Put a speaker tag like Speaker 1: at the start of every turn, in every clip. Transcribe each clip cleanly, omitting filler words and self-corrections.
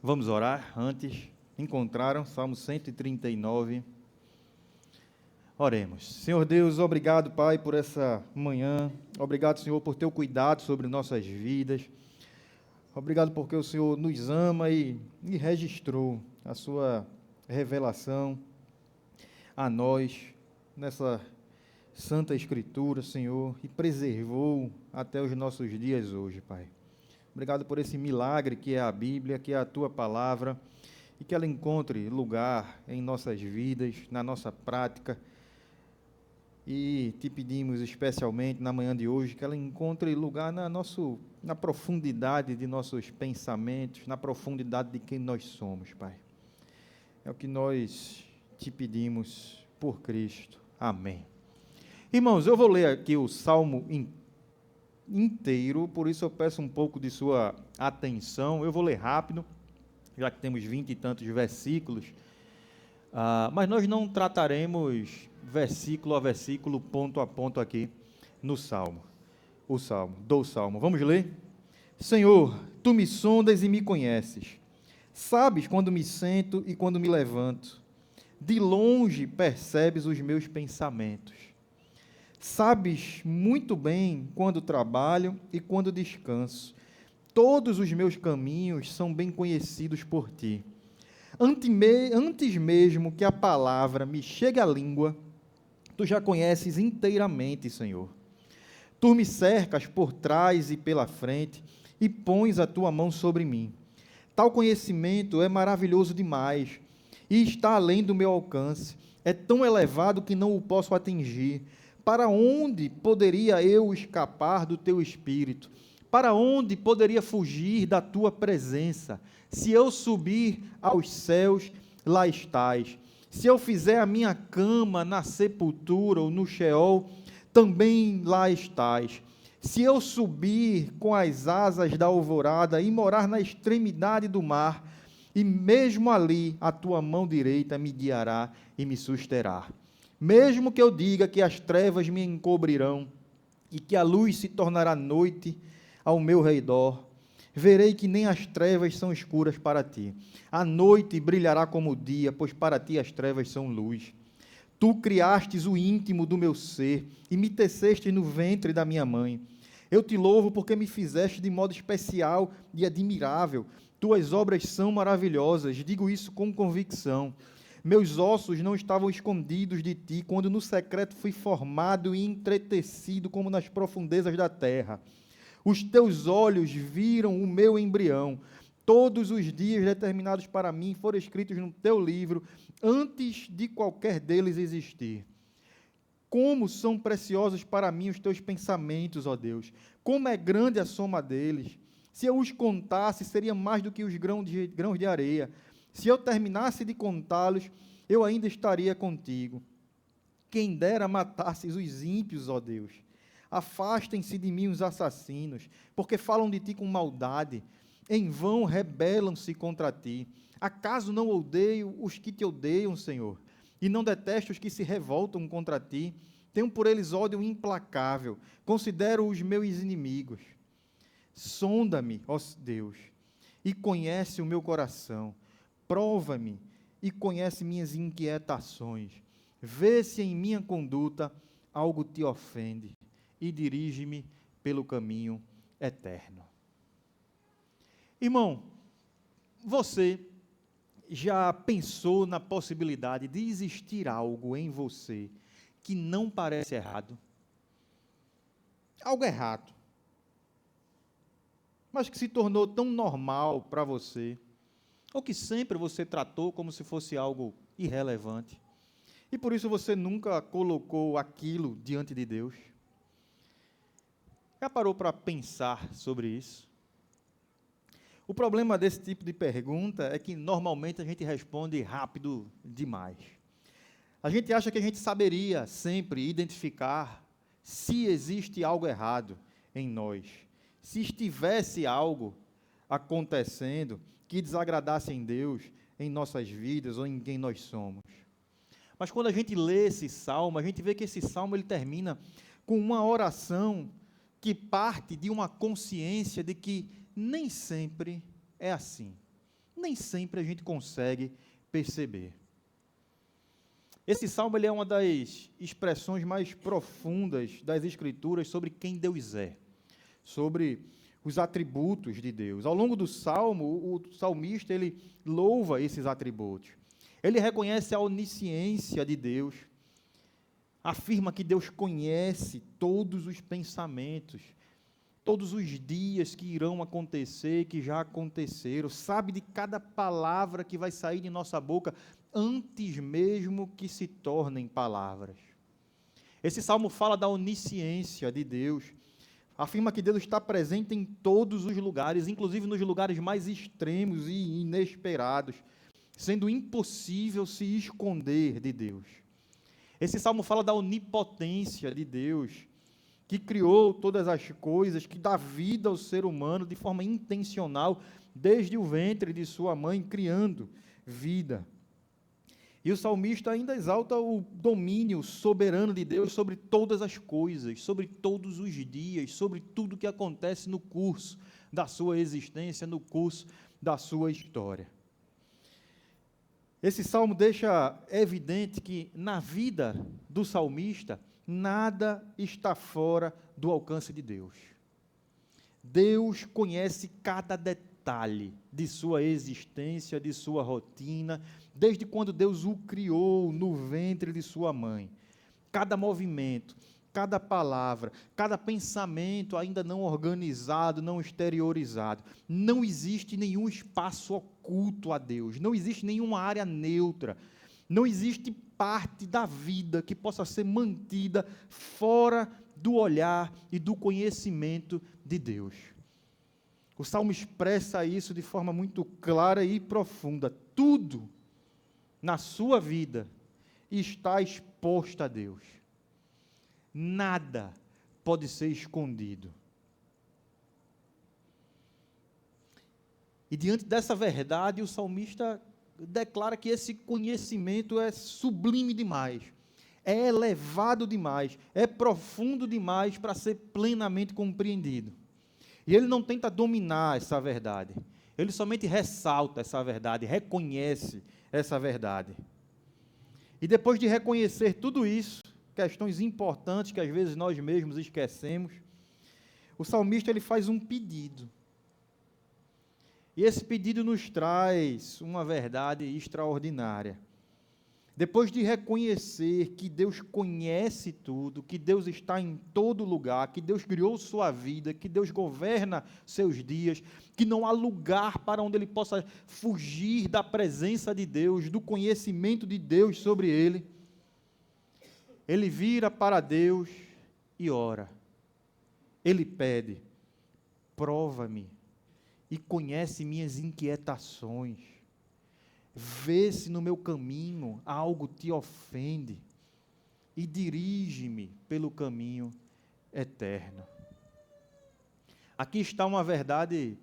Speaker 1: Vamos orar antes. Encontraram? Salmo 139. Oremos. Senhor Deus, obrigado, Pai, por essa manhã. Obrigado, Senhor, por teu cuidado sobre nossas vidas. Obrigado porque o Senhor nos ama e registrou a sua revelação a nós nessa Santa Escritura, Senhor, e preservou até os nossos dias hoje, Pai. Obrigado por esse milagre que é a Bíblia, que é a Tua Palavra, e que ela encontre lugar em nossas vidas, na nossa prática. E te pedimos especialmente na manhã de hoje que ela encontre lugar na profundidade de nossos pensamentos, na profundidade de quem nós somos, Pai. É o que nós te pedimos por Cristo. Amém. Irmãos, eu vou ler aqui o Salmo inteiro, por isso eu peço um pouco de sua atenção. Eu vou ler rápido, já que temos 20 e tantos versículos, mas nós não trataremos versículo a versículo, ponto a ponto aqui no Salmo. Do Salmo. Vamos ler? Senhor, Tu me sondas e me conheces. Sabes quando me sento e quando me levanto. De longe percebes os meus pensamentos. Sabes muito bem quando trabalho e quando descanso. Todos os meus caminhos são bem conhecidos por Ti. Antes mesmo que a palavra me chegue à língua, Tu já conheces inteiramente, Senhor. Tu me cercas por trás e pela frente e pões a Tua mão sobre mim. Tal conhecimento é maravilhoso demais e está além do meu alcance. É tão elevado que não o posso atingir. Para onde poderia eu escapar do Teu Espírito? Para onde poderia fugir da Tua presença? Se eu subir aos céus, lá estás. Se eu fizer a minha cama na sepultura ou no Sheol, também lá estás. Se eu subir com as asas da alvorada e morar na extremidade do mar, e mesmo ali a Tua mão direita me guiará e me susterá. Mesmo que eu diga que as trevas me encobrirão e que a luz se tornará noite ao meu redor, verei que nem as trevas são escuras para Ti. A noite brilhará como o dia, pois para Ti as trevas são luz. Tu criastes o íntimo do meu ser e me teceste no ventre da minha mãe. Eu te louvo porque me fizeste de modo especial e admirável. Tuas obras são maravilhosas, digo isso com convicção. Meus ossos não estavam escondidos de Ti, quando no secreto fui formado e entretecido como nas profundezas da terra. Os Teus olhos viram o meu embrião. Todos os dias determinados para mim foram escritos no Teu livro, antes de qualquer deles existir. Como são preciosos para mim os Teus pensamentos, ó Deus! Como é grande a soma deles! Se eu os contasse, seria mais do que os grãos de areia. Se eu terminasse de contá-los, eu ainda estaria contigo. Quem dera matasses os ímpios, ó Deus! Afastem-se de mim os assassinos, porque falam de Ti com maldade. Em vão rebelam-se contra Ti. Acaso não odeio os que Te odeiam, Senhor? E não detesto os que se revoltam contra Ti? Tenho por eles ódio implacável. Considero os meus inimigos. Sonda-me, ó Deus, e conhece o meu coração. Prova-me e conhece minhas inquietações. Vê se em minha conduta algo Te ofende e dirige-me pelo caminho eterno. Irmão, você já pensou na possibilidade de existir algo em você que não parece errado? Algo errado, mas que se tornou tão normal para você, ou que sempre você tratou como se fosse algo irrelevante, e por isso você nunca colocou aquilo diante de Deus? Já parou para pensar sobre isso? O problema desse tipo de pergunta é que normalmente a gente responde rápido demais. A gente acha que a gente saberia sempre identificar se existe algo errado em nós, se estivesse algo acontecendo que desagradasse em Deus, em nossas vidas ou em quem nós somos. Mas quando a gente lê esse salmo, a gente vê que esse salmo ele termina com uma oração que parte de uma consciência de que nem sempre é assim. nem sempre a gente consegue perceber. Esse salmo ele é uma das expressões mais profundas das Escrituras sobre quem Deus é, sobre os atributos de Deus. Ao longo do salmo, o salmista ele louva esses atributos. Ele reconhece a onisciência de Deus, afirma que Deus conhece todos os pensamentos, todos os dias que irão acontecer, que já aconteceram, sabe de cada palavra que vai sair de nossa boca, antes mesmo que se tornem palavras. Esse salmo fala da onisciência de Deus, afirma que Deus está presente em todos os lugares, inclusive nos lugares mais extremos e inesperados, sendo impossível se esconder de Deus. Esse salmo fala da onipotência de Deus, que criou todas as coisas, que dá vida ao ser humano de forma intencional, desde o ventre de sua mãe, criando vida. E o salmista ainda exalta o domínio soberano de Deus sobre todas as coisas, sobre todos os dias, sobre tudo que acontece no curso da sua existência, no curso da sua história. Esse salmo deixa evidente que na vida do salmista, nada está fora do alcance de Deus. Deus conhece cada detalhe de sua existência, de sua rotina, desde quando Deus o criou no ventre de sua mãe. Cada movimento, cada palavra, cada pensamento ainda não organizado, não exteriorizado. Não existe nenhum espaço oculto a Deus, não existe nenhuma área neutra, não existe parte da vida que possa ser mantida fora do olhar e do conhecimento de Deus. O Salmo expressa isso de forma muito clara e profunda. Tudo na sua vida está exposto a Deus. Nada pode ser escondido. E diante dessa verdade, o salmista declara que esse conhecimento é sublime demais, é elevado demais, é profundo demais para ser plenamente compreendido. E ele não tenta dominar essa verdade, ele somente ressalta essa verdade, reconhece essa verdade. E depois de reconhecer tudo isso, questões importantes que às vezes nós mesmos esquecemos, o salmista ele faz um pedido. E esse pedido nos traz uma verdade extraordinária. Depois de reconhecer que Deus conhece tudo, que Deus está em todo lugar, que Deus criou sua vida, que Deus governa seus dias, que não há lugar para onde ele possa fugir da presença de Deus, do conhecimento de Deus sobre ele, ele vira para Deus e ora. Ele pede: prova-me e conhece minhas inquietações. Vê se no meu caminho algo te ofende e dirige-me pelo caminho eterno. Aqui está uma verdade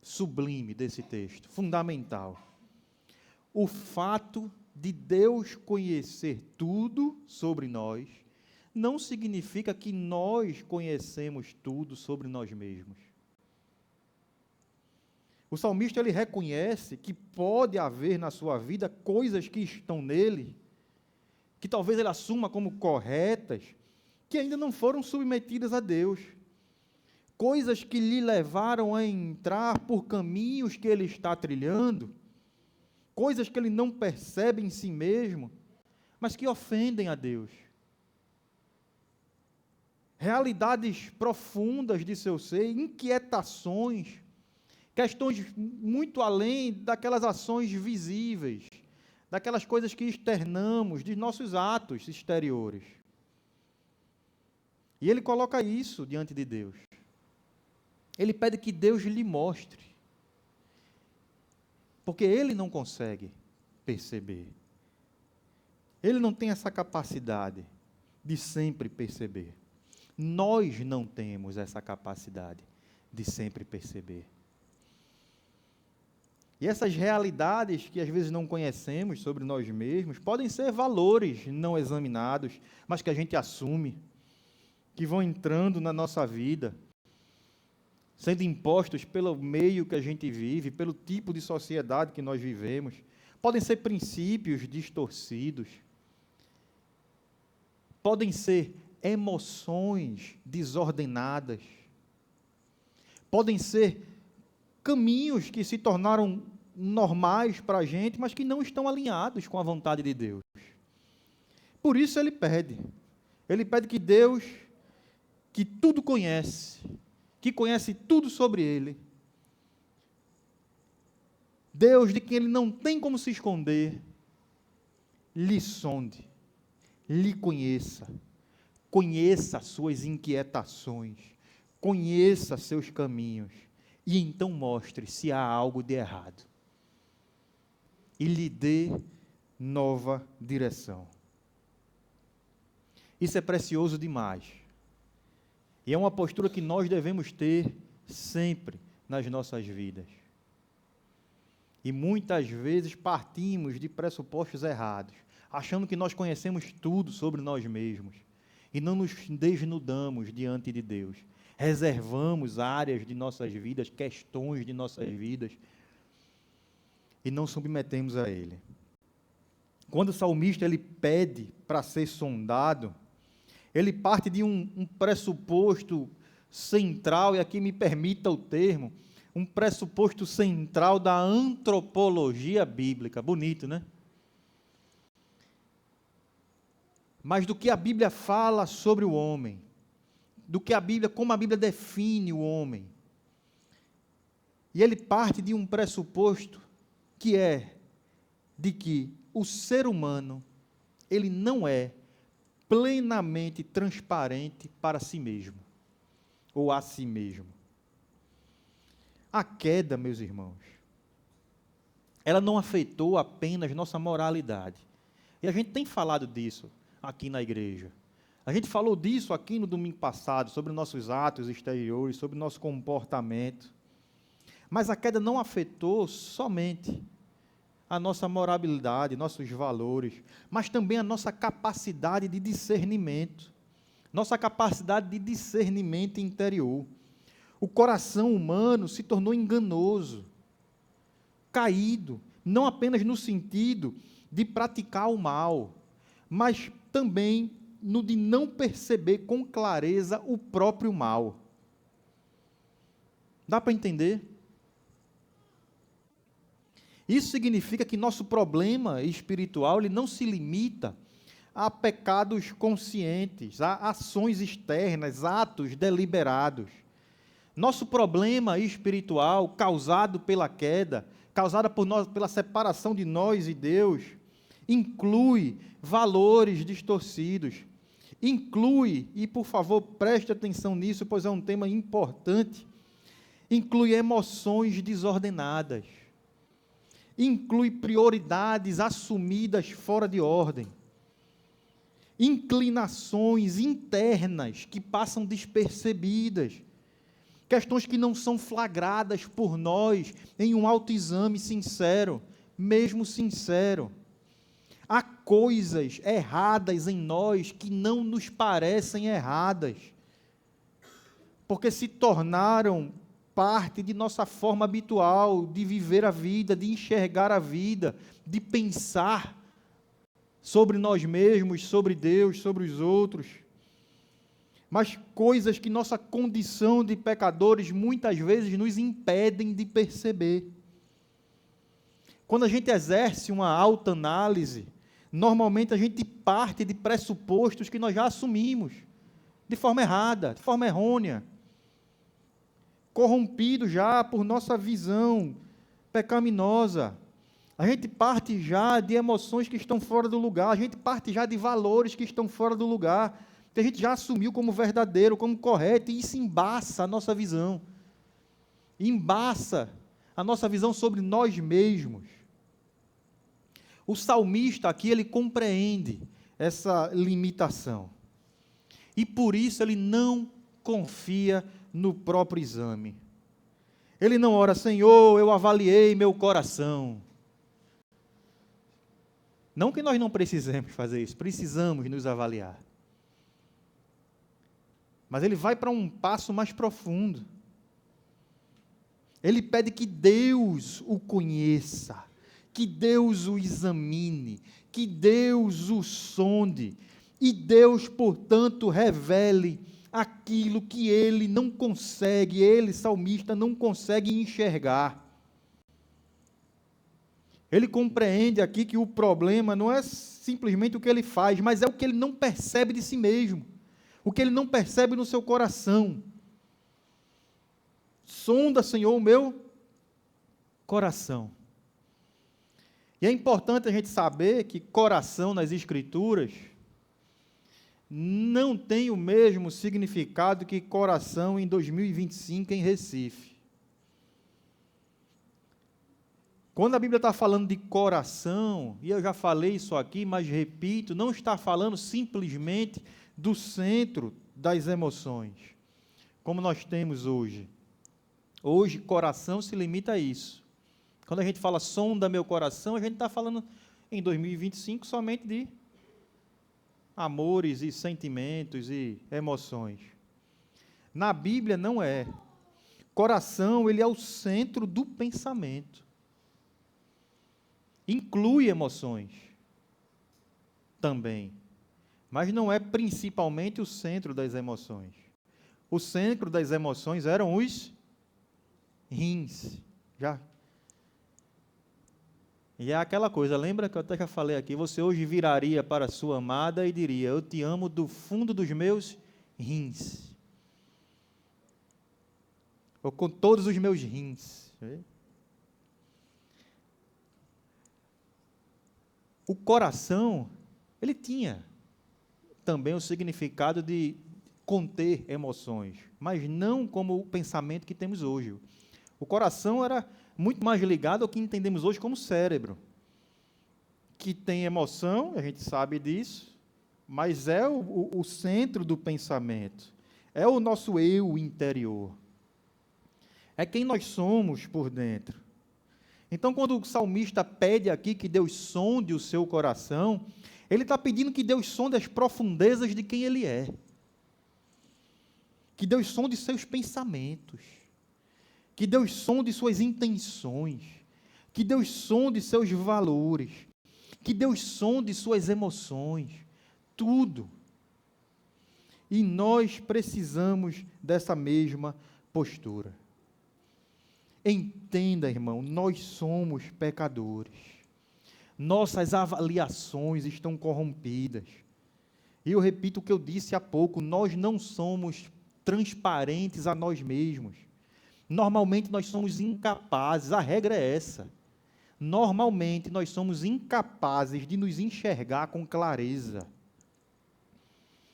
Speaker 1: sublime desse texto, fundamental. O fato de Deus conhecer tudo sobre nós não significa que nós conhecemos tudo sobre nós mesmos. O salmista ele reconhece que pode haver na sua vida coisas que estão nele, que talvez ele assuma como corretas, que ainda não foram submetidas a Deus. Coisas que lhe levaram a entrar por caminhos que ele está trilhando, coisas que ele não percebe em si mesmo, mas que ofendem a Deus. Realidades profundas de seu ser, inquietações, questões muito além daquelas ações visíveis, daquelas coisas que externamos, de nossos atos exteriores. E ele coloca isso diante de Deus. Ele pede que Deus lhe mostre, porque ele não consegue perceber. Ele não tem essa capacidade de sempre perceber. Nós não temos essa capacidade de sempre perceber. E essas realidades que às vezes não conhecemos sobre nós mesmos, podem ser valores não examinados, mas que a gente assume, que vão entrando na nossa vida. sendo impostos pelo meio que a gente vive, pelo tipo de sociedade que nós vivemos. Podem ser princípios distorcidos. Podem ser emoções desordenadas. Podem ser caminhos que se tornaram normais para a gente, mas que não estão alinhados com a vontade de Deus. Por isso ele pede que Deus, que tudo conhece, que conhece tudo sobre ele, Deus de quem ele não tem como se esconder, lhe sonde, lhe conheça, conheça suas inquietações, conheça seus caminhos, e então mostre se há algo de errado, e lhe dê nova direção. Isso é precioso demais, e é uma postura que nós devemos ter sempre nas nossas vidas. E muitas vezes partimos de pressupostos errados, achando que nós conhecemos tudo sobre nós mesmos, e não nos desnudamos diante de Deus. Reservamos áreas de nossas vidas, questões de nossas vidas, e não submetemos a Ele. Quando o salmista ele pede para ser sondado, ele parte de um pressuposto central, e aqui me permita o termo, um pressuposto central da antropologia bíblica. Bonito, né? Mas do que a Bíblia fala sobre o homem, como a Bíblia define o homem. E ele parte de um pressuposto que é de que o ser humano, ele não é plenamente transparente para si mesmo, ou a si mesmo. A queda, meus irmãos, ela não afetou apenas nossa moralidade. E a gente tem falado disso aqui na igreja. A gente falou disso aqui no domingo passado, sobre nossos atos exteriores, sobre nosso comportamento. Mas a queda não afetou somente a nossa moralidade, nossos valores, mas também a nossa capacidade de discernimento, nossa capacidade de discernimento interior. O coração humano se tornou enganoso, caído, não apenas no sentido de praticar o mal, mas também no de não perceber com clareza o próprio mal. Dá para entender? Isso significa que nosso problema espiritual ele não se limita a pecados conscientes, a ações externas, atos deliberados. Nosso problema espiritual, causado pela queda, causada por nós, pela separação de nós e Deus, inclui valores distorcidos, inclui, e por favor preste atenção nisso, pois é um tema importante, inclui emoções desordenadas, inclui prioridades assumidas fora de ordem, inclinações internas que passam despercebidas, questões que não são flagradas por nós em um autoexame sincero, mesmo sincero. Há coisas erradas em nós que não nos parecem erradas, porque se tornaram parte de nossa forma habitual de viver a vida, de enxergar a vida, de pensar sobre nós mesmos, sobre Deus, sobre os outros. Mas coisas que nossa condição de pecadores muitas vezes nos impedem de perceber. Quando a gente exerce uma autoanálise, normalmente a gente parte de pressupostos que nós já assumimos, de forma errada, de forma errônea, corrompido já por nossa visão pecaminosa. A gente parte já de emoções que estão fora do lugar, a gente parte já de valores que estão fora do lugar, que a gente já assumiu como verdadeiro, como correto, e isso embaça a nossa visão. Embaça a nossa visão sobre nós mesmos. O salmista aqui, ele compreende essa limitação. E por isso ele não confia no próprio exame. Ele não ora, Senhor, eu avaliei meu coração. Não que nós não precisemos fazer isso, precisamos nos avaliar. Mas ele vai para um passo mais profundo. Ele pede que Deus o conheça, que Deus o examine, que Deus o sonde, e Deus, portanto, revele aquilo que ele não consegue, ele, salmista, não consegue enxergar. Ele compreende aqui que o problema não é simplesmente o que ele faz, mas é o que ele não percebe de si mesmo, o que ele não percebe no seu coração. Sonda, Senhor, o meu coração. E é importante a gente saber que coração nas Escrituras não tem o mesmo significado que coração em 2025 em Recife. Quando a Bíblia está falando de coração, e eu já falei isso aqui, mas repito, não está falando simplesmente do centro das emoções, como nós temos hoje. Hoje, coração se limita a isso. Quando a gente fala sonda meu coração, a gente está falando em 2025 somente de amores e sentimentos e emoções. Na Bíblia não é. Coração, ele é o centro do pensamento. Inclui emoções também, mas não é principalmente o centro das emoções. O centro das emoções eram os rins. E é aquela coisa, lembra que eu até já falei aqui, você hoje viraria para a sua amada e diria, eu te amo do fundo dos meus rins. Ou com todos os meus rins. O coração, ele tinha também o significado de conter emoções, mas não como o pensamento que temos hoje. O coração era muito mais ligado ao que entendemos hoje como cérebro, que tem emoção, a gente sabe disso, mas é o centro do pensamento, é o nosso eu interior, é quem nós somos por dentro. Então, quando o salmista pede aqui que Deus sonde o seu coração, ele está pedindo que Deus sonde as profundezas de quem ele é, que Deus sonde seus pensamentos, que Deus sonde suas intenções, que Deus sonde seus valores, que Deus sonde suas emoções, tudo. E nós precisamos dessa mesma postura. Entenda, irmão, nós somos pecadores. Nossas avaliações estão corrompidas. E eu repito o que eu disse há pouco, nós não somos transparentes a nós mesmos. Normalmente nós somos incapazes, a regra é essa. Normalmente nós somos incapazes de nos enxergar com clareza,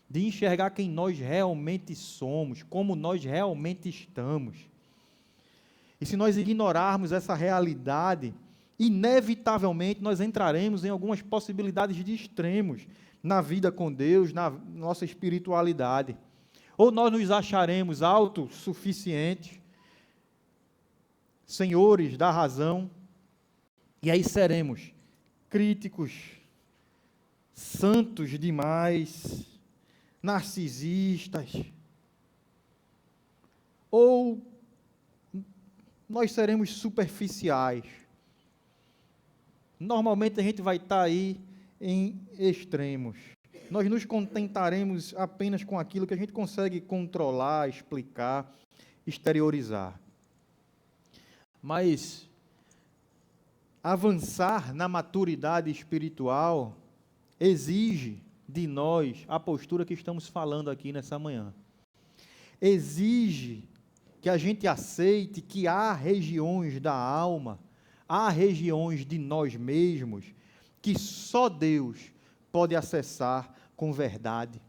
Speaker 1: de enxergar quem nós realmente somos, como nós realmente estamos. E se nós ignorarmos essa realidade, inevitavelmente nós entraremos em algumas possibilidades de extremos na vida com Deus, na nossa espiritualidade. Ou nós nos acharemos autossuficientes, senhores da razão, e aí seremos críticos, santos demais, narcisistas, ou nós seremos superficiais. Normalmente a gente vai estar aí em extremos. Nós nos contentaremos apenas com aquilo que a gente consegue controlar, explicar, exteriorizar. Mas avançar na maturidade espiritual exige de nós a postura que estamos falando aqui nessa manhã. Exige que a gente aceite que há regiões da alma, há regiões de nós mesmos, que só Deus pode acessar com verdade,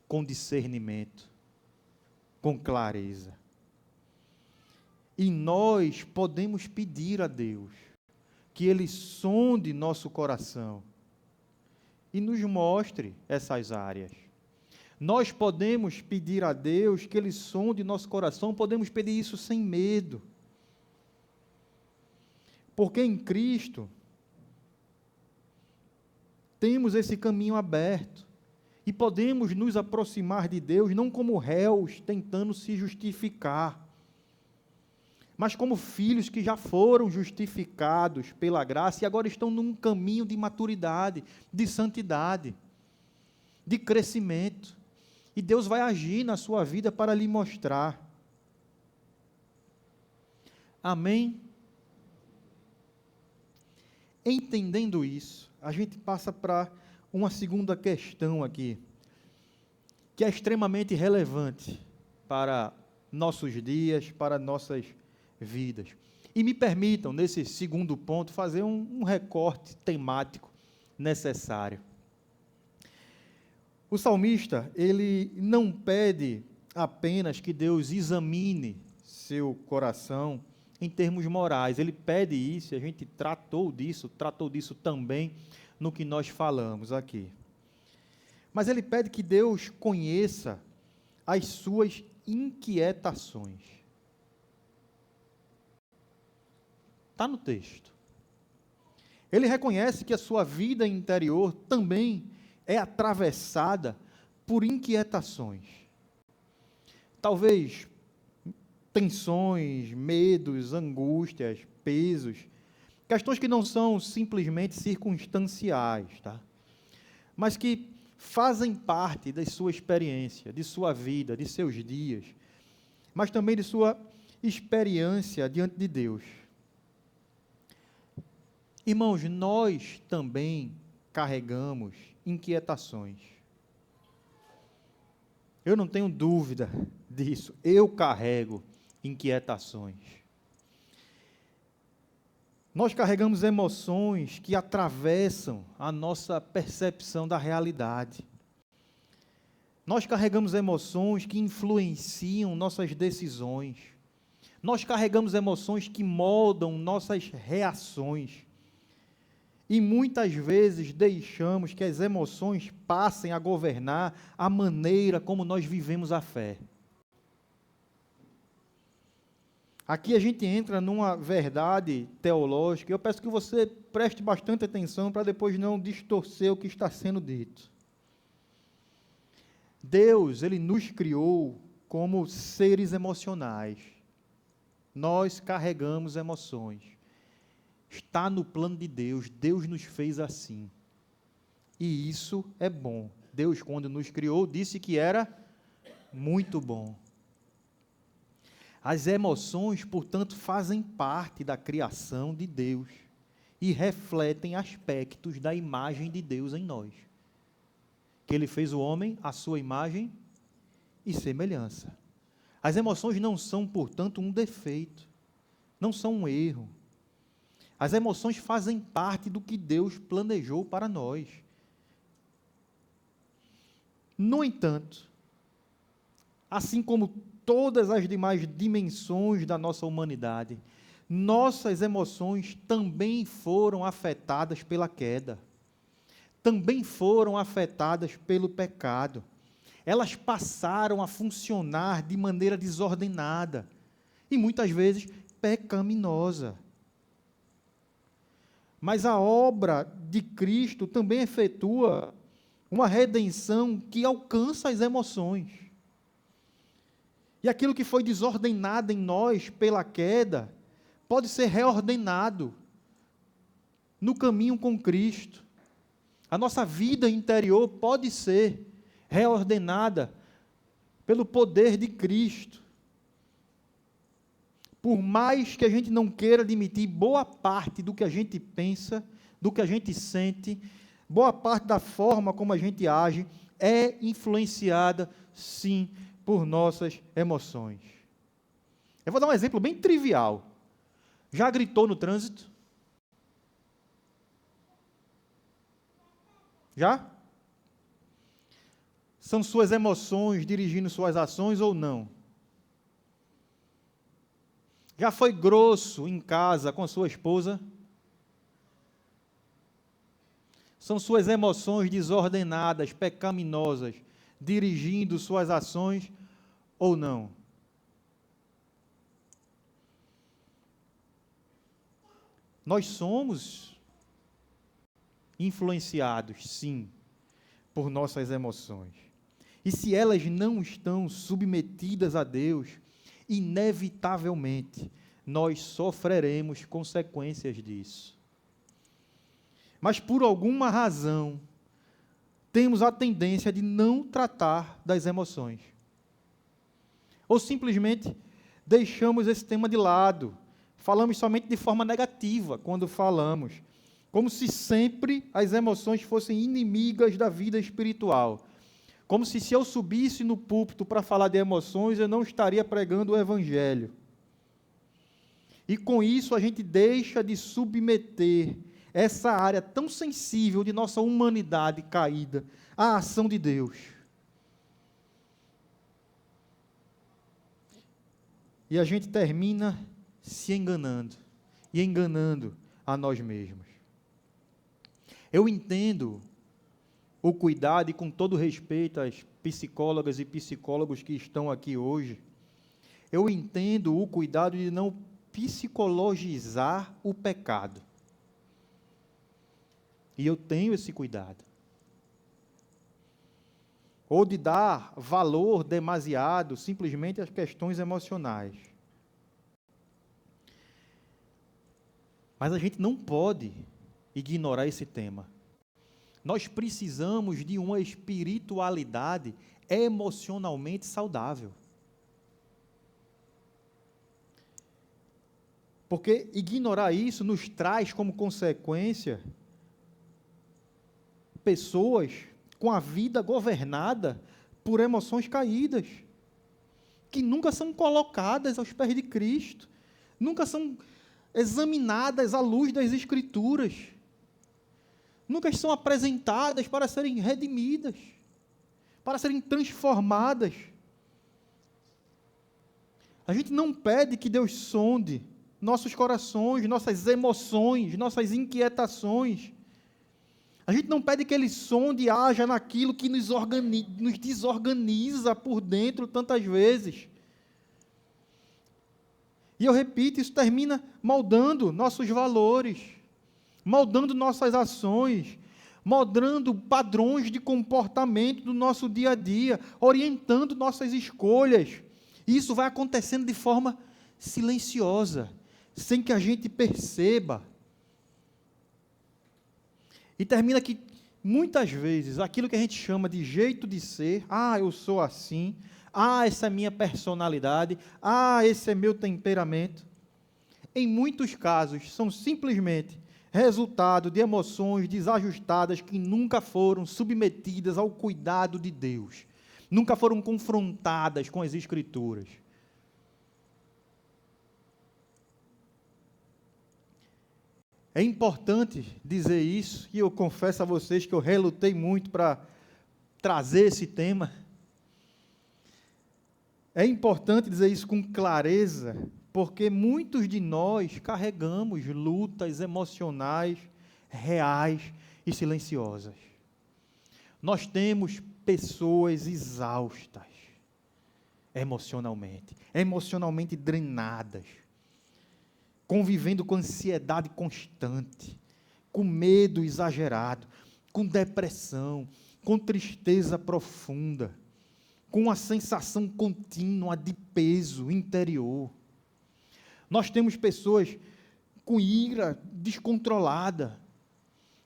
Speaker 1: com discernimento, com clareza. E nós podemos pedir a Deus que Ele sonde nosso coração e nos mostre essas áreas. Nós podemos pedir a Deus que Ele sonde nosso coração, podemos pedir isso sem medo. Porque em Cristo temos esse caminho aberto e podemos nos aproximar de Deus não como réus tentando se justificar, mas como filhos que já foram justificados pela graça e agora estão num caminho de maturidade, de santidade, de crescimento. E Deus vai agir na sua vida para lhe mostrar. Amém? Entendendo isso, a gente passa para uma segunda questão aqui, que é extremamente relevante para nossos dias, para nossas vidas. E me permitam, nesse segundo ponto, fazer um recorte temático necessário. O salmista, ele não pede apenas que Deus examine seu coração em termos morais, ele pede isso, e a gente tratou disso também no que nós falamos aqui. Mas ele pede que Deus conheça as suas inquietações. Está no texto. Ele reconhece que a sua vida interior também é atravessada por inquietações. Talvez tensões, medos, angústias, pesos, questões que não são simplesmente circunstanciais, tá? Mas que fazem parte da sua experiência, de sua vida, de seus dias, mas também de sua experiência diante de Deus. Irmãos, nós também carregamos inquietações. Eu não tenho dúvida disso. Eu carrego inquietações. Nós carregamos emoções que atravessam a nossa percepção da realidade. Nós carregamos emoções que influenciam nossas decisões. Nós carregamos emoções que moldam nossas reações. E muitas vezes deixamos que as emoções passem a governar a maneira como nós vivemos a fé. Aqui a gente entra numa verdade teológica, e eu peço que você preste bastante atenção para depois não distorcer o que está sendo dito. Deus, Ele nos criou como seres emocionais. Nós carregamos emoções. Está no plano de Deus, Deus nos fez assim. E isso é bom. Deus, quando nos criou, disse que era muito bom. As emoções, portanto, fazem parte da criação de Deus e refletem aspectos da imagem de Deus em nós. Que Ele fez o homem à sua imagem e semelhança. As emoções não são, portanto, um defeito, não são um erro. As emoções fazem parte do que Deus planejou para nós. No entanto, assim como todas as demais dimensões da nossa humanidade, nossas emoções também foram afetadas pela queda, também foram afetadas pelo pecado. Elas passaram a funcionar de maneira desordenada e muitas vezes pecaminosa. Mas a obra de Cristo também efetua uma redenção que alcança as emoções. E aquilo que foi desordenado em nós pela queda, pode ser reordenado no caminho com Cristo. A nossa vida interior pode ser reordenada pelo poder de Cristo. Por mais que a gente não queira admitir, boa parte do que a gente pensa, do que a gente sente, boa parte da forma como a gente age, é influenciada, sim, por nossas emoções. Eu vou dar um exemplo bem trivial. Já gritou no trânsito? Já? São suas emoções dirigindo suas ações ou não? Já foi grosso em casa com a sua esposa? São suas emoções desordenadas, pecaminosas, dirigindo suas ações ou não? Nós somos influenciados, sim, por nossas emoções. E se elas não estão submetidas a Deus, inevitavelmente nós sofreremos consequências disso. Mas por alguma razão, temos a tendência de não tratar das emoções. Ou simplesmente deixamos esse tema de lado. Falamos somente de forma negativa quando falamos, como se sempre as emoções fossem inimigas da vida espiritual. Como se eu subisse no púlpito para falar de emoções, eu não estaria pregando o Evangelho. E com isso a gente deixa de submeter essa área tão sensível de nossa humanidade caída à ação de Deus. E a gente termina se enganando, e enganando a nós mesmos. Eu entendo o cuidado, e com todo respeito às psicólogas e psicólogos que estão aqui hoje, eu entendo o cuidado de não psicologizar o pecado. E eu tenho esse cuidado. Ou de dar valor demasiado simplesmente às questões emocionais. Mas a gente não pode ignorar esse tema. Nós precisamos de uma espiritualidade emocionalmente saudável. Porque ignorar isso nos traz como consequência pessoas com a vida governada por emoções caídas, que nunca são colocadas aos pés de Cristo, nunca são examinadas à luz das Escrituras, nunca são apresentadas para serem redimidas, para serem transformadas. A gente não pede que Deus sonde nossos corações, nossas emoções, nossas inquietações. A gente não pede que Ele sonde e haja naquilo que nos desorganiza por dentro tantas vezes. E eu repito, isso termina moldando nossos valores, moldando nossas ações, moldando padrões de comportamento do nosso dia a dia, orientando nossas escolhas. E isso vai acontecendo de forma silenciosa, sem que a gente perceba. E termina que, muitas vezes, aquilo que a gente chama de jeito de ser, eu sou assim, essa é a minha personalidade, esse é meu temperamento, em muitos casos, são simplesmente resultado de emoções desajustadas que nunca foram submetidas ao cuidado de Deus, nunca foram confrontadas com as Escrituras. É importante dizer isso, e eu confesso a vocês que eu relutei muito para trazer esse tema. É importante dizer isso com clareza, porque muitos de nós carregamos lutas emocionais reais e silenciosas. Nós temos pessoas exaustas emocionalmente drenadas, convivendo com ansiedade constante, com medo exagerado, com depressão, com tristeza profunda, com uma sensação contínua de peso interior. Nós temos pessoas com ira descontrolada,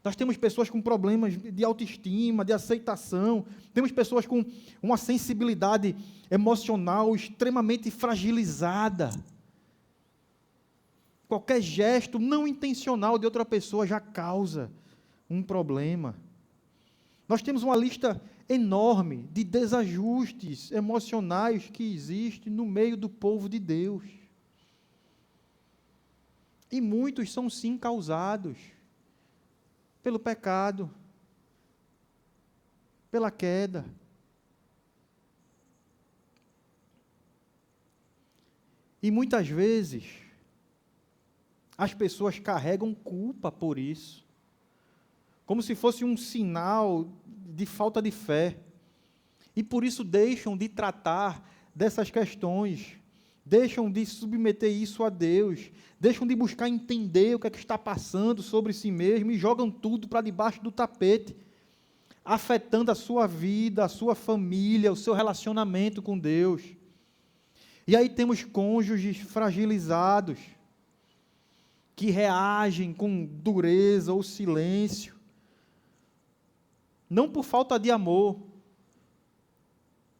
Speaker 1: nós temos pessoas com problemas de autoestima, de aceitação, temos pessoas com uma sensibilidade emocional extremamente fragilizada. Qualquer gesto não intencional de outra pessoa já causa um problema. Nós temos uma lista enorme de desajustes emocionais que existem no meio do povo de Deus. E muitos são sim causados pelo pecado, pela queda. E muitas vezes as pessoas carregam culpa por isso, como se fosse um sinal de falta de fé, e por isso deixam de tratar dessas questões, deixam de submeter isso a Deus, deixam de buscar entender o que é que está passando sobre si mesmo e jogam tudo para debaixo do tapete, afetando a sua vida, a sua família, o seu relacionamento com Deus. E aí temos cônjuges fragilizados, que reagem com dureza ou silêncio, não por falta de amor,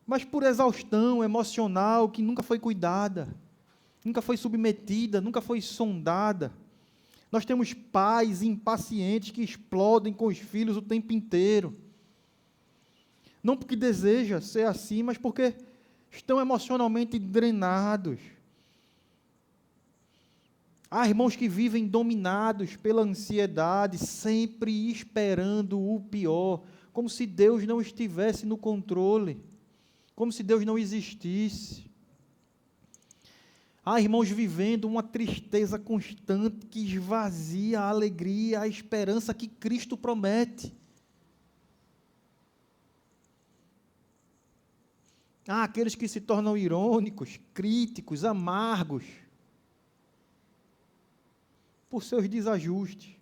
Speaker 1: mas por exaustão emocional que nunca foi cuidada, nunca foi submetida, nunca foi sondada. Nós temos pais impacientes que explodem com os filhos o tempo inteiro. Não porque deseja ser assim, mas porque estão emocionalmente drenados. Há irmãos que vivem dominados pela ansiedade, sempre esperando o pior, como se Deus não estivesse no controle, como se Deus não existisse. Há irmãos vivendo uma tristeza constante que esvazia a alegria, a esperança que Cristo promete. Há aqueles que se tornam irônicos, críticos, amargos, por seus desajustes,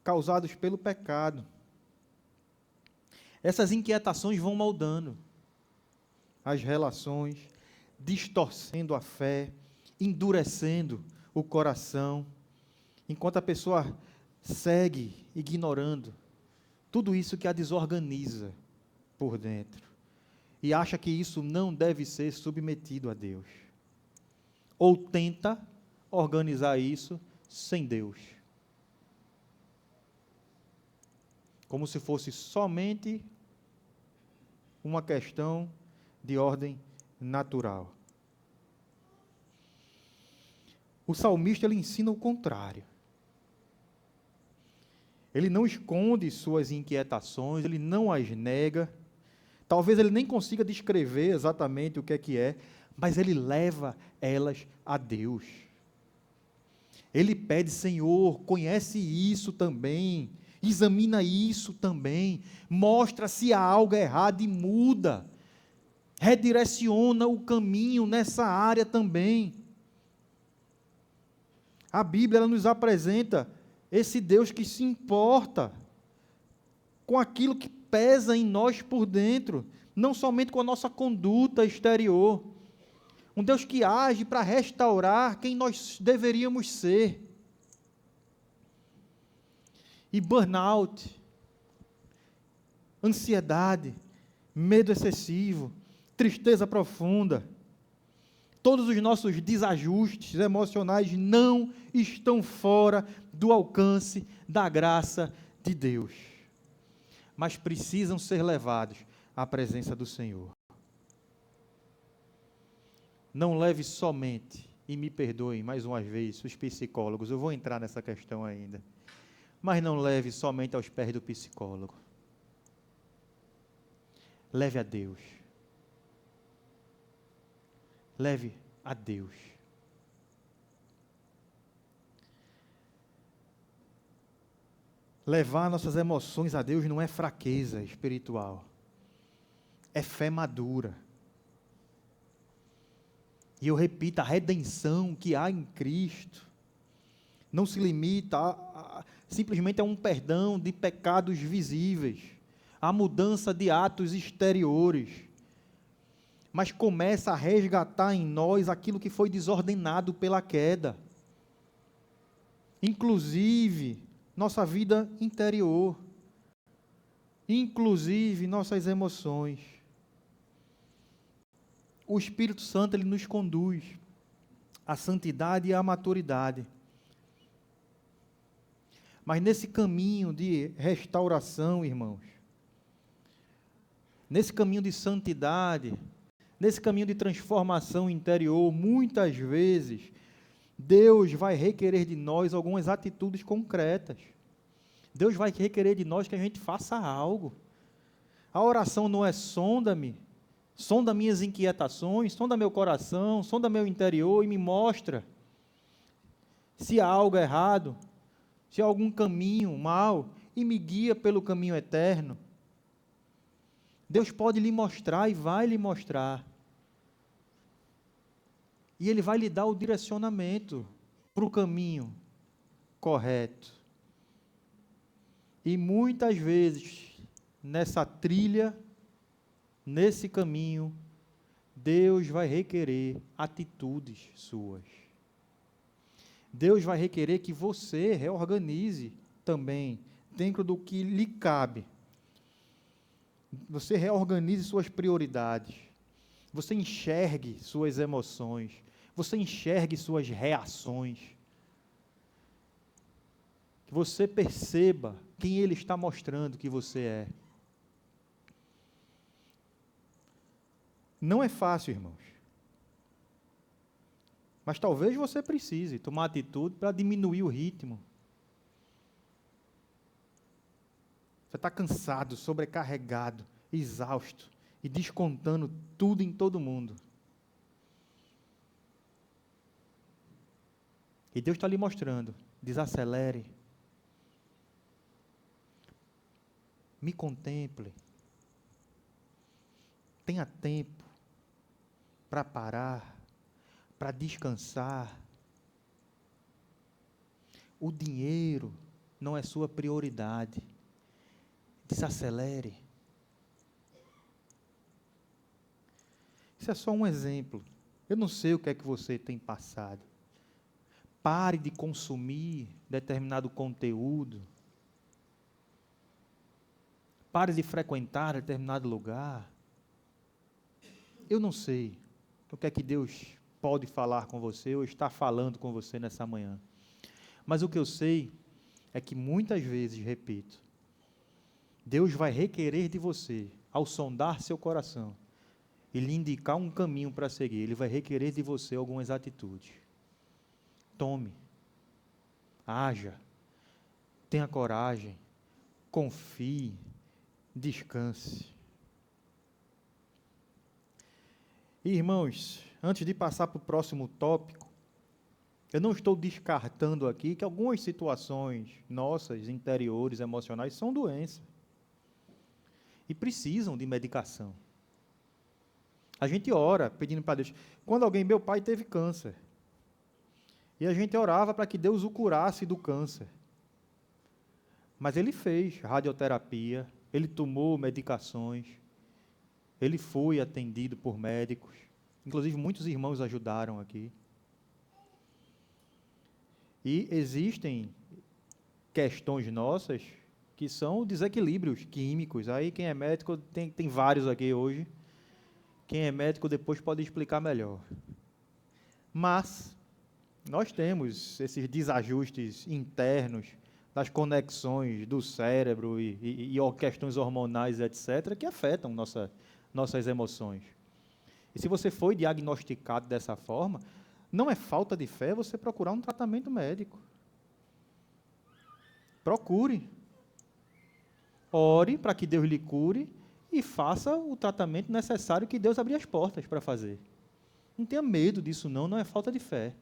Speaker 1: causados pelo pecado. Essas inquietações vão moldando as relações, distorcendo a fé, endurecendo o coração, enquanto a pessoa segue ignorando tudo isso que a desorganiza por dentro, e acha que isso não deve ser submetido a Deus, ou tenta organizar isso sem Deus, como se fosse somente uma questão de ordem natural. O salmista, ele ensina o contrário. Ele não esconde suas inquietações, ele não as nega. Talvez ele nem consiga descrever exatamente o que é, mas ele leva elas a Deus. Ele pede: Senhor, conhece isso também, examina isso também, mostra se há algo errado e muda, redireciona o caminho nessa área também. A Bíblia, ela nos apresenta esse Deus que se importa com aquilo que pesa em nós por dentro, não somente com a nossa conduta exterior. Um Deus que age para restaurar quem nós deveríamos ser. E burnout, ansiedade, medo excessivo, tristeza profunda, todos os nossos desajustes emocionais não estão fora do alcance da graça de Deus, mas precisam ser levados à presença do Senhor. Não leve somente, e me perdoem mais uma vez, os psicólogos, eu vou entrar nessa questão ainda, mas não leve somente aos pés do psicólogo. Leve a Deus. Leve a Deus. Levar nossas emoções a Deus não é fraqueza espiritual, é fé madura. E eu repito, a redenção que há em Cristo não se limita simplesmente a um perdão de pecados visíveis, a mudança de atos exteriores, mas começa a resgatar em nós aquilo que foi desordenado pela queda, inclusive nossa vida interior, inclusive nossas emoções. O Espírito Santo, ele nos conduz à santidade e à maturidade. Mas nesse caminho de restauração, irmãos, nesse caminho de santidade, nesse caminho de transformação interior, muitas vezes, Deus vai requerer de nós algumas atitudes concretas. Deus vai requerer de nós que a gente faça algo. A oração não é sonda-me, sonda minhas inquietações, sonda meu coração, sonda meu interior e me mostra se há algo errado, se há algum caminho mau, e me guia pelo caminho eterno. Deus pode lhe mostrar e vai lhe mostrar. E Ele vai lhe dar o direcionamento para o caminho correto. E muitas vezes, nessa trilha, nesse caminho, Deus vai requerer atitudes suas. Deus vai requerer que você reorganize também, dentro do que lhe cabe. Você reorganize suas prioridades. Você enxergue suas emoções. Você enxergue suas reações. Que você perceba quem Ele está mostrando que você é. Não é fácil, irmãos. Mas talvez você precise tomar atitude para diminuir o ritmo. Você está cansado, sobrecarregado, exausto e descontando tudo em todo mundo. E Deus está lhe mostrando, desacelere. Me contemple. Tenha tempo para parar, para descansar. O dinheiro não é sua prioridade. Desacelere. Isso é só um exemplo. Eu não sei o que é que você tem passado. Pare de consumir determinado conteúdo. Pare de frequentar determinado lugar. Eu não sei o que é que Deus pode falar com você ou está falando com você nessa manhã. Mas o que eu sei é que muitas vezes, repito, Deus vai requerer de você, ao sondar seu coração, e lhe indicar um caminho para seguir, Ele vai requerer de você algumas atitudes. Tome, haja, tenha coragem, confie, descanse. E, irmãos, antes de passar para o próximo tópico, eu não estou descartando aqui que algumas situações nossas, interiores, emocionais, são doenças. E precisam de medicação. A gente ora pedindo para Deus. Quando meu pai teve câncer. E a gente orava para que Deus o curasse do câncer. Mas ele fez radioterapia, ele tomou medicações, ele foi atendido por médicos. Inclusive, muitos irmãos ajudaram aqui. E existem questões nossas que são desequilíbrios químicos. Aí quem é médico, tem vários aqui hoje. Quem é médico depois pode explicar melhor. Mas nós temos esses desajustes internos, das conexões do cérebro e questões hormonais, etc., que afetam nossas emoções. E se você foi diagnosticado dessa forma, não é falta de fé você procurar um tratamento médico. Procure. Ore para que Deus lhe cure e faça o tratamento necessário que Deus abrir as portas para fazer. Não tenha medo disso não é falta de fé.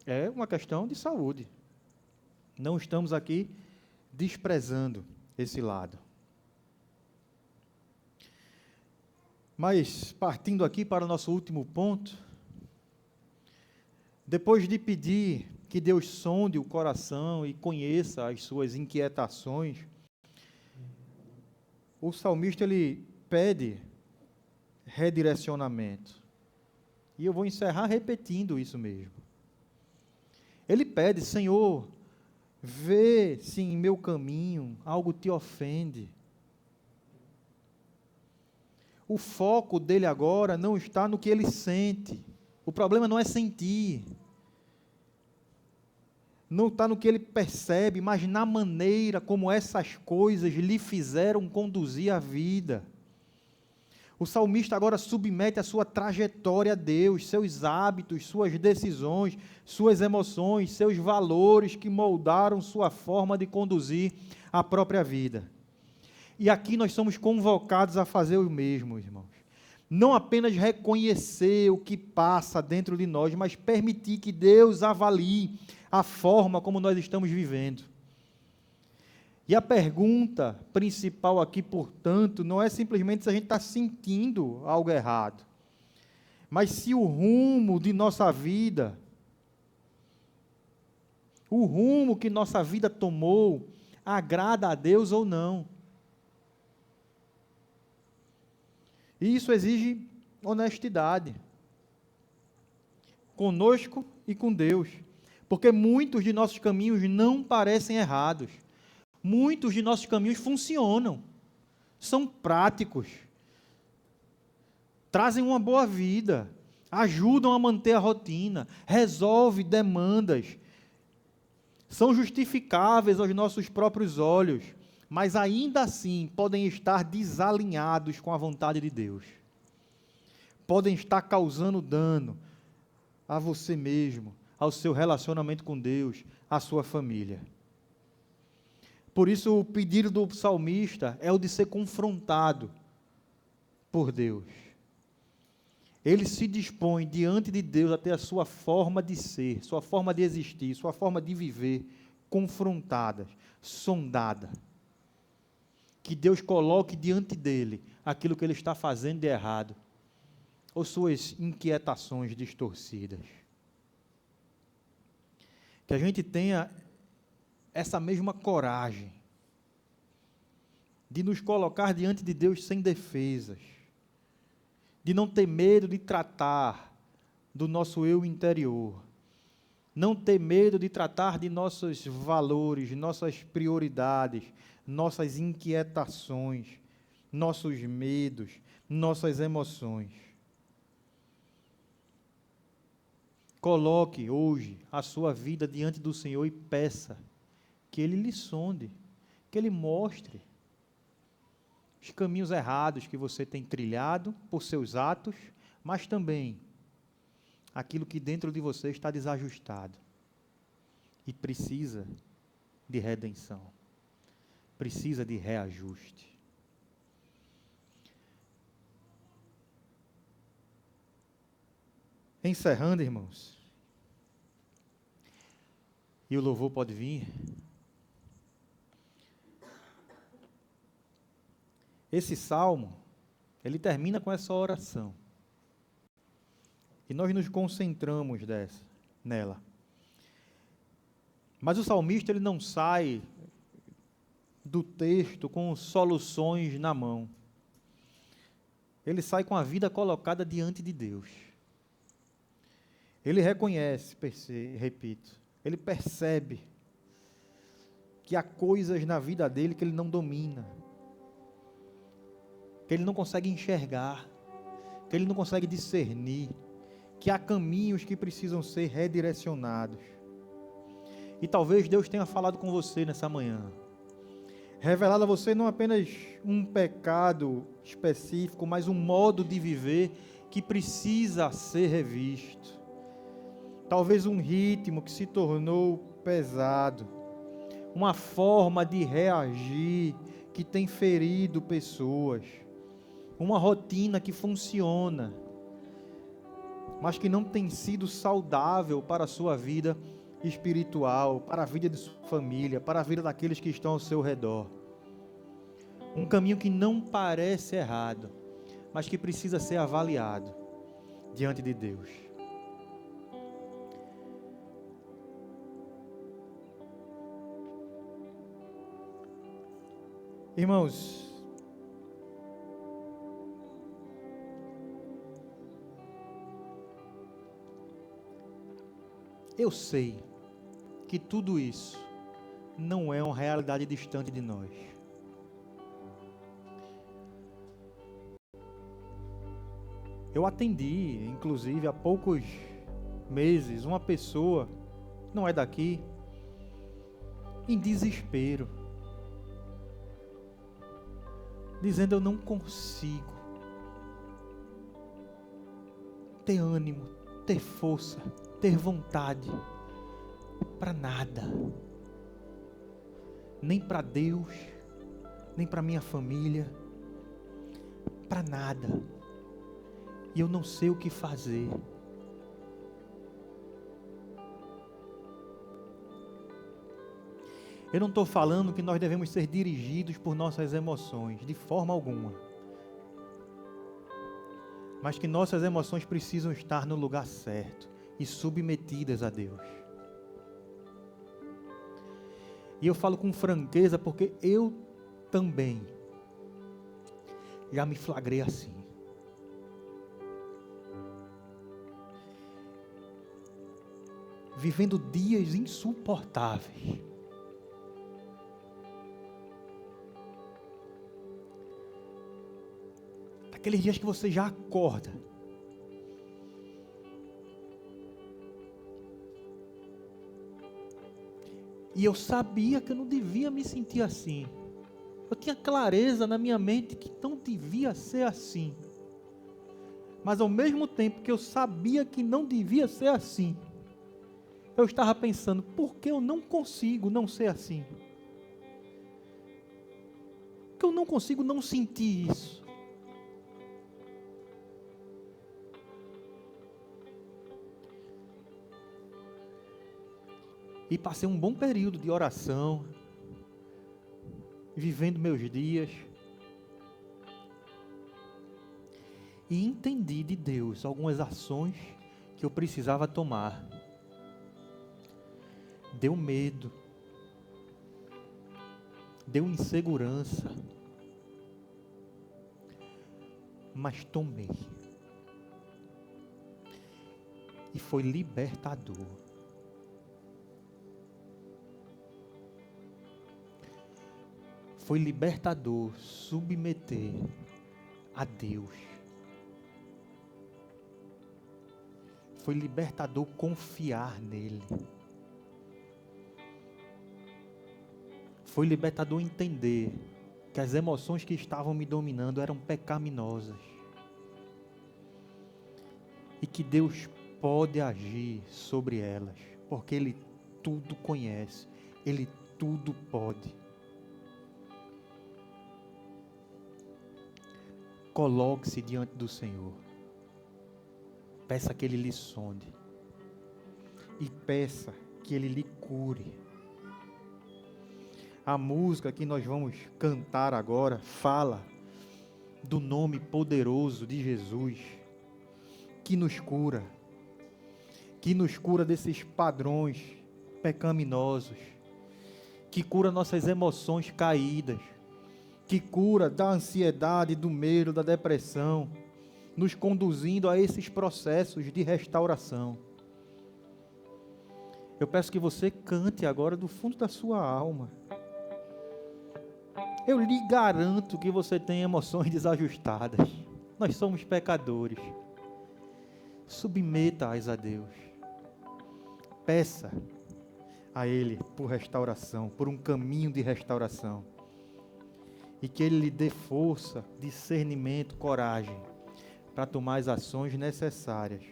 Speaker 1: É uma questão de saúde. Não estamos aqui desprezando esse lado. Mas, partindo aqui para o nosso último ponto, depois de pedir que Deus sonde o coração e conheça as suas inquietações, o salmista ele pede redirecionamento. E eu vou encerrar repetindo isso mesmo. Ele pede, Senhor, vê se em meu caminho algo te ofende. O foco dele agora não está no que ele sente. O problema não é sentir. Não está no que ele percebe, mas na maneira como essas coisas lhe fizeram conduzir a vida. O salmista agora submete a sua trajetória a Deus, seus hábitos, suas decisões, suas emoções, seus valores que moldaram sua forma de conduzir a própria vida. E aqui nós somos convocados a fazer o mesmo, irmãos. Não apenas reconhecer o que passa dentro de nós, mas permitir que Deus avalie a forma como nós estamos vivendo. E a pergunta principal aqui, portanto, não é simplesmente se a gente está sentindo algo errado, mas se o rumo de nossa vida, o rumo que nossa vida tomou, agrada a Deus ou não. E isso exige honestidade conosco e com Deus, porque muitos de nossos caminhos não parecem errados. Muitos de nossos caminhos funcionam, são práticos, trazem uma boa vida, ajudam a manter a rotina, resolvem demandas, são justificáveis aos nossos próprios olhos, mas ainda assim podem estar desalinhados com a vontade de Deus. Podem estar causando dano a você mesmo, ao seu relacionamento com Deus, à sua família. Por isso, o pedido do salmista é o de ser confrontado por Deus. Ele se dispõe diante de Deus a ter a sua forma de ser, sua forma de existir, sua forma de viver confrontada, sondada. Que Deus coloque diante dele aquilo que ele está fazendo de errado, ou suas inquietações distorcidas. Que a gente tenha essa mesma coragem de nos colocar diante de Deus sem defesas, de não ter medo de tratar do nosso eu interior, não ter medo de tratar de nossos valores, nossas prioridades, nossas inquietações, nossos medos, nossas emoções. Coloque hoje a sua vida diante do Senhor e peça que Ele lhe sonde, que Ele mostre os caminhos errados que você tem trilhado por seus atos, mas também aquilo que dentro de você está desajustado e precisa de redenção, precisa de reajuste. Encerrando, irmãos, e o louvor pode vir. Esse salmo, ele termina com essa oração. E nós nos concentramos nela. Mas o salmista, ele não sai do texto com soluções na mão. Ele sai com a vida colocada diante de Deus. Ele reconhece, repito, ele percebe que há coisas na vida dele que ele não domina, que ele não consegue enxergar, que ele não consegue discernir, que há caminhos que precisam ser redirecionados. E talvez Deus tenha falado com você nessa manhã, revelado a você não apenas um pecado específico, mas um modo de viver que precisa ser revisto. Talvez um ritmo que se tornou pesado, uma forma de reagir que tem ferido pessoas, uma rotina que funciona, mas que não tem sido saudável para a sua vida espiritual, para a vida de sua família, para a vida daqueles que estão ao seu redor. Um caminho que não parece errado, mas que precisa ser avaliado diante de Deus. Irmãos, eu sei que tudo isso não é uma realidade distante de nós. Eu atendi, inclusive, há poucos meses, uma pessoa, não é daqui, em desespero, dizendo: eu não consigo ter ânimo, ter força, ter vontade para nada, nem para Deus, nem para minha família, para nada, e eu não sei o que fazer. Eu não estou falando que nós devemos ser dirigidos por nossas emoções, de forma alguma. Mas que nossas emoções precisam estar no lugar certo e submetidas a Deus. E eu falo com franqueza porque eu também já me flagrei assim. vivendo dias insuportáveis. Aqueles dias que você já acorda e eu sabia que eu não devia me sentir assim. Eu tinha clareza na minha mente que não devia ser assim. Mas ao mesmo tempo que eu sabia que não devia ser assim, eu estava pensando, por que eu não consigo não ser assim? Por que eu não consigo não sentir isso? E passei um bom período de oração, vivendo meus dias, e entendi de Deus algumas ações que eu precisava tomar. Deu medo, deu insegurança, mas tomei. E foi libertador. Foi libertador submeter a Deus. Foi libertador confiar nele. Foi libertador entender que as emoções que estavam me dominando eram pecaminosas. E que Deus pode agir sobre elas, porque Ele tudo conhece, Ele tudo pode. Coloque-se diante do Senhor. Peça que Ele lhe sonde. E peça que Ele lhe cure. A música que nós vamos cantar agora fala do nome poderoso de Jesus, que nos cura desses padrões pecaminosos, que cura nossas emoções caídas, que cura da ansiedade, do medo, da depressão, nos conduzindo a esses processos de restauração. Eu peço que você cante agora do fundo da sua alma. Eu lhe garanto que você tem emoções desajustadas. Nós somos pecadores. Submeta-as a Deus. Peça a Ele por restauração, por um caminho de restauração. E que Ele lhe dê força, discernimento, coragem para tomar as ações necessárias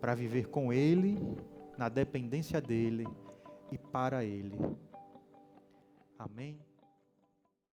Speaker 1: para viver com Ele, na dependência dEle e para Ele. Amém?